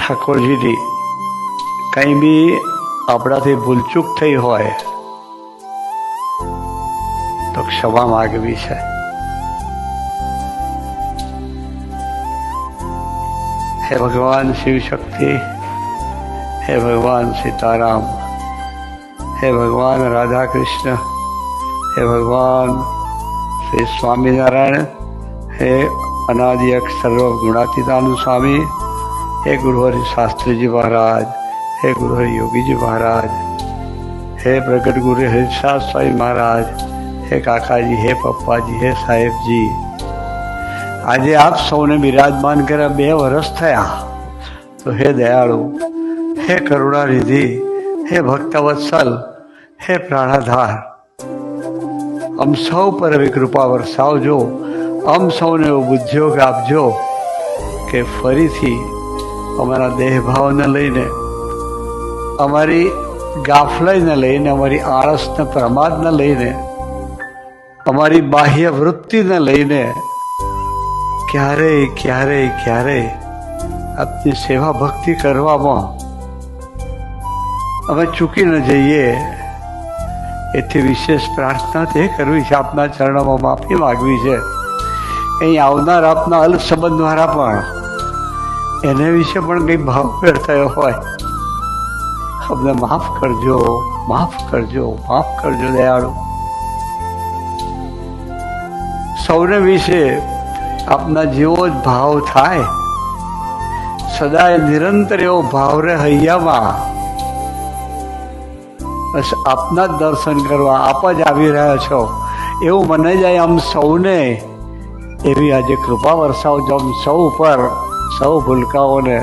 ઠાકોરજીની કંઈ બી આપણાથી ભૂલચૂક થઈ હોય તો ક્ષમા માગવી છે. હે ભગવાન શિવ શક્તિ, હે ભગવાન સીતારામ, હે ભગવાન રાધા કૃષ્ણ, હે ભગવાન શ્રી સ્વામિનારાયણ, હે અનાદિ સર્વ ગુણાતીતાનું સ્વામી, હે ગુરુહરિ શાસ્ત્રીજી મહારાજ, હે ગુરુહરિ યોગીજી મહારાજ, હે પ્રગટ ગુરુ હરિશાસ્ત્ર સ્વામી મહારાજ, હે કાકાજી, હે પપ્પાજી, હે સાહેબજી, આજે આપ સૌને બિરાજમાન કર્યા 2 વર્ષ થયા. તો હે દયાળુ, હે કરુણાનિધિ, હે ભક્તવત્સલ, હે પ્રાણાધાર, અમ સૌ પર એવી કૃપા વરસાવજો. અમ સૌને એવો બુદ્ધિયોગ આપજો કે ફરીથી અમારા દેહભાવને લઈને, અમારી ગાફલાઈને લઈને, અમારી આળસને પ્રમાદને લઈને, અમારી બાહ્ય વૃત્તિને લઈને ક્યારેય ક્યારેય ક્યારેય આપની સેવા ભક્તિ કરવામાં અમે ચૂકી ન જઈએ, એથી વિશેષ પ્રાર્થના તે કરવી છે. આપના ચરણોમાં માફી માગવી છે. અહીં આવનાર આપના અલ સંબંધવાળા પણ એને વિશે પણ કંઈ ભાવભેર થયો હોય, અમને માફ કરજો, માફ કરજો, માફ કરજો દયાળુ. સૌને વિશે આપના જેવો જ ભાવ થાય, સદાય નિરંતર એવો ભાવ રહે હૈયામાં. બસ આપના જ દર્શન કરવા આપ જ આવી રહ્યા છો એવું મને જાય. આમ સૌને એવી આજે કૃપા વરસાવજો, આમ સૌ ઉપર, સૌ ભૂલકાઓને